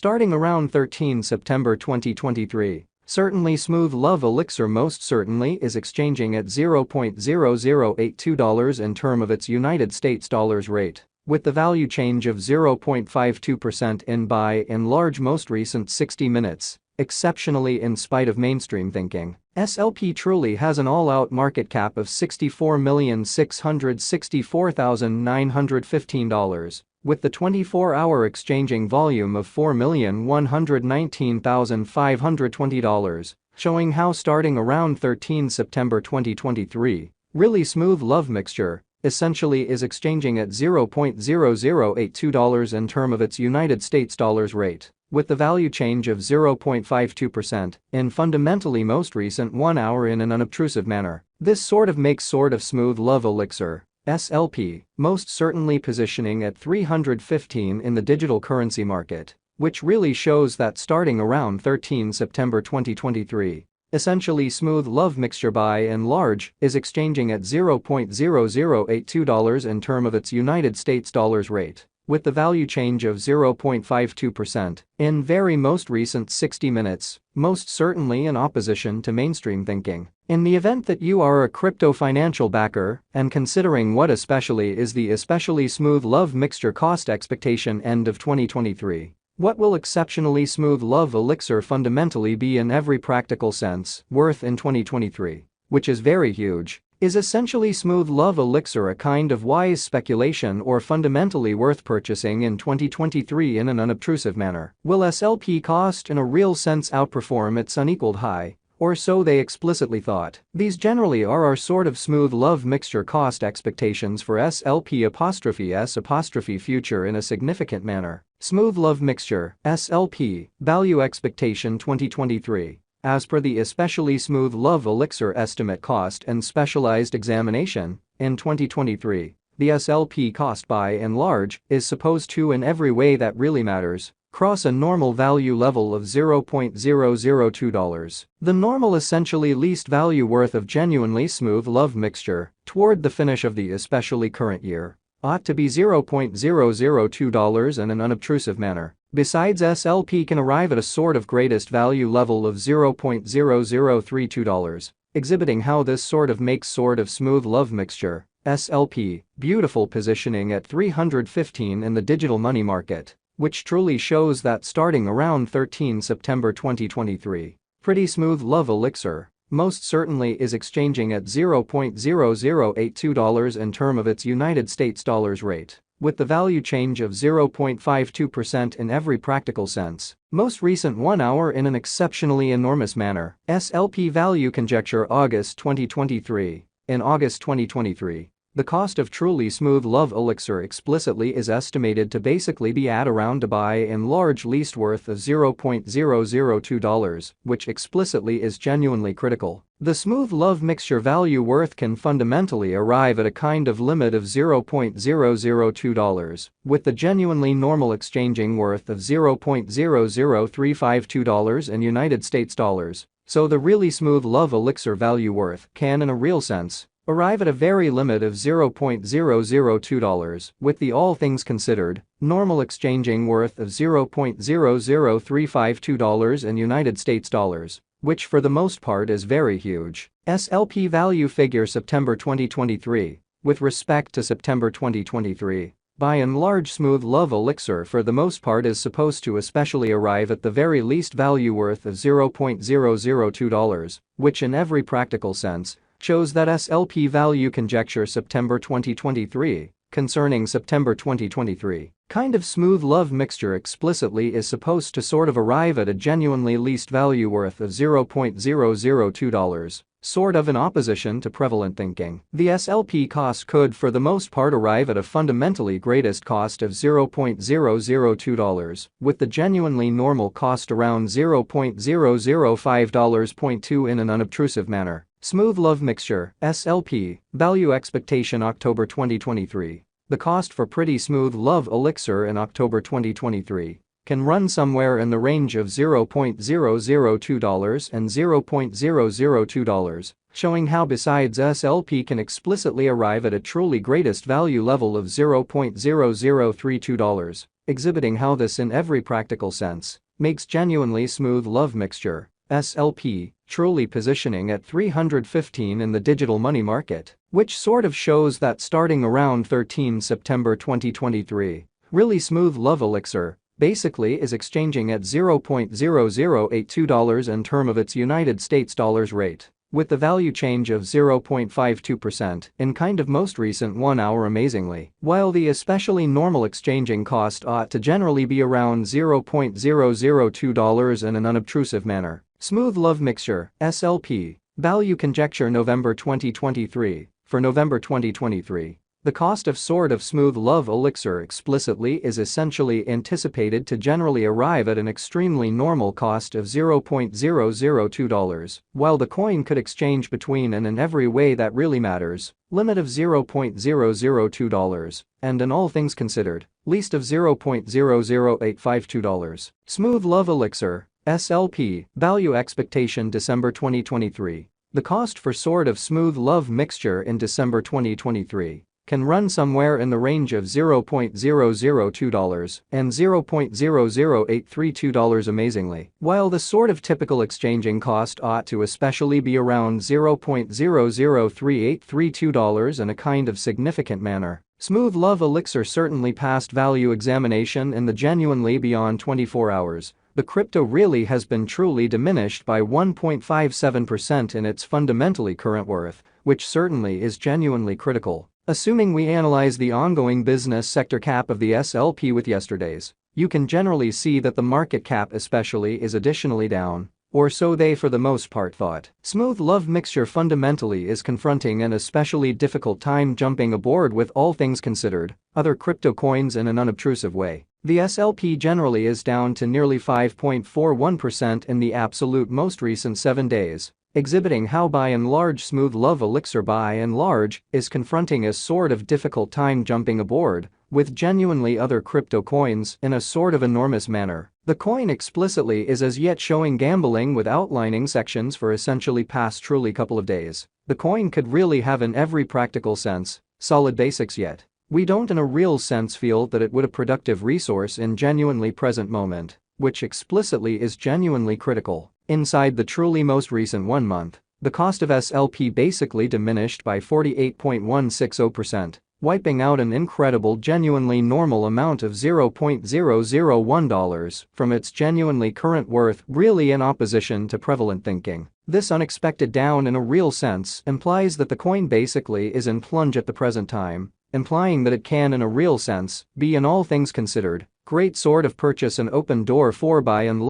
Starting around 13 September 2023. Certainly Smooth Love Elixir most certainly is exchanging at $0.0082 in term of its United States dollars rate, with the value change of 0.52% in by and large most recent 60 minutes. Exceptionally in spite of mainstream thinking, SLP truly has an all-out market cap of $64,664,915, with the 24-hour exchanging volume of $4,119,520, showing how starting around 13 September 2023, really Smooth Love Mixture essentially is exchanging at $0.0082 in term of its United States dollars rate, with the value change of 0.52% in fundamentally most recent 1 hour in an unobtrusive manner. This sort of makes Smooth Love Elixir, SLP, most certainly positioning at 315 in the digital currency market, which really shows that starting around 13 September 2023, essentially Smooth Love Mixture by and large is exchanging at $0.0082 in term of its United States dollars rate, with the value change of 0.52% in very most recent 60 minutes, most certainly in opposition to mainstream thinking. In the event that you are a crypto financial backer and considering what especially is the especially Smooth Love Mixture cost expectation end of 2023, what will exceptionally Smooth Love Elixir fundamentally be in every practical sense worth in 2023, which is very huge. Is essentially Smooth Love Elixir a kind of wise speculation or fundamentally worth purchasing in 2023 in an unobtrusive manner? Will SLP cost in a real sense outperform its unequaled high? Or so they explicitly thought. These generally are our sort of Smooth Love Mixture cost expectations for SLP'(S) future in a significant manner. Smooth Love Mixture, SLP, value expectation 2023. As per the especially Smooth Love Elixir estimate cost and specialized examination, in 2023, the SLP cost by and large is supposed to in every way that really matters, cross a normal value level of $0.002. The normal essentially least value worth of genuinely Smooth Love Mixture, toward the finish of the especially current year, ought to be $0.002 in an unobtrusive manner. Besides, SLP can arrive at a sort of greatest value level of $0.0032, exhibiting how this sort of makes sort of Smooth Love Mixture, SLP, beautiful positioning at 315 in the digital money market, which truly shows that starting around 13 September 2023, pretty Smooth Love Elixir most certainly is exchanging at $0.0082 in term of its United States dollars rate, with the value change of 0.52% in every practical sense. Most recent 1 hour in an exceptionally enormous manner. SLP value conjecture August 2023. In August 2023, the cost of truly Smooth Love Elixir explicitly is estimated to basically be at around a by and large least worth of $0.002, which explicitly is genuinely critical. The Smooth Love Mixture value worth can fundamentally arrive at a kind of limit of $0.002, with the genuinely normal exchanging worth of $0.00352 in United States dollars. So the really Smooth Love Elixir value worth can in a real sense arrive at a very limit of $0.002, with the all things considered, normal exchanging worth of $0.00352 in United States dollars, which for the most part is very huge. SLP value figure September 2023, with respect to September 2023. By and large Smooth Love Elixir for the most part is supposed to especially arrive at the very least value worth of $0.002, which in every practical sense shows that SLP value conjecture September 2023, concerning September 2023, kind of Smooth Love Mixture explicitly is supposed to sort of arrive at a genuinely least value worth of $0.002, sort of in opposition to prevalent thinking. The SLP cost could for the most part arrive at a fundamentally greatest cost of $0.002, with the genuinely normal cost around $0.005.2 in an unobtrusive manner. Smooth Love Mixture, SLP, value expectation October 2023. The cost for pretty Smooth Love Elixir in October 2023 can run somewhere in the range of $0.002 and $0.002, showing how besides SLP can explicitly arrive at a truly greatest value level of $0.0032, exhibiting how this in every practical sense makes genuinely smooth love mixture, SLP, truly positioning at 315 in the digital money market, which sort of shows that starting around 13 September 2023, really smooth love elixir basically is exchanging at $0.0082 in term of its United States dollars rate, with the value change of 0.52% in kind of most recent 1 hour amazingly, while the especially normal exchanging cost ought to generally be around $0.002 in an unobtrusive manner. Smooth love mixture, SLP, value conjecture November 2023, for November 2023. The cost of sort of smooth love elixir explicitly is essentially anticipated to generally arrive at an extremely normal cost of $0.002, while the coin could exchange between and in every way that really matters, limit of $0.002, and in all things considered, least of $0.00852. Smooth love elixir, SLP, value expectation December 2023. The cost for sort of smooth love mixture in December 2023 can run somewhere in the range of $0.002 and $0.00832 amazingly, while the sort of typical exchanging cost ought to especially be around $0.0038332 in a kind of significant manner. Smooth love elixir certainly passed value examination in the genuinely beyond 24 hours. The crypto really has been truly diminished by 1.57% in its fundamentally current worth, which certainly is genuinely critical. Assuming we analyze the ongoing business sector cap of the SLP with yesterday's, you can generally see that the market cap especially is additionally down, or so they for the most part thought. Smooth love mixture fundamentally is confronting an especially difficult time jumping aboard with all things considered, other crypto coins in an unobtrusive way. The SLP generally is down to nearly 5.41% in the absolute most recent 7 days, exhibiting how by and large smooth love elixir by and large is confronting a sort of difficult time jumping aboard with genuinely other crypto coins in a sort of enormous manner. The coin explicitly is as yet showing gambling with outlining sections for essentially past truly couple of days. The coin could really have in every practical sense solid basics yet. We don't in a real sense feel that it would a productive resource in genuinely present moment, which explicitly is genuinely critical. Inside the truly most recent 1 month, the cost of SLP basically diminished by 48.160%, wiping out an incredible genuinely normal amount of $0.001 from its genuinely current worth really in opposition to prevalent thinking. This unexpected down in a real sense implies that the coin basically is in plunge at the present time, implying that it can in a real sense be in all things considered great sort of purchase an open door for buy and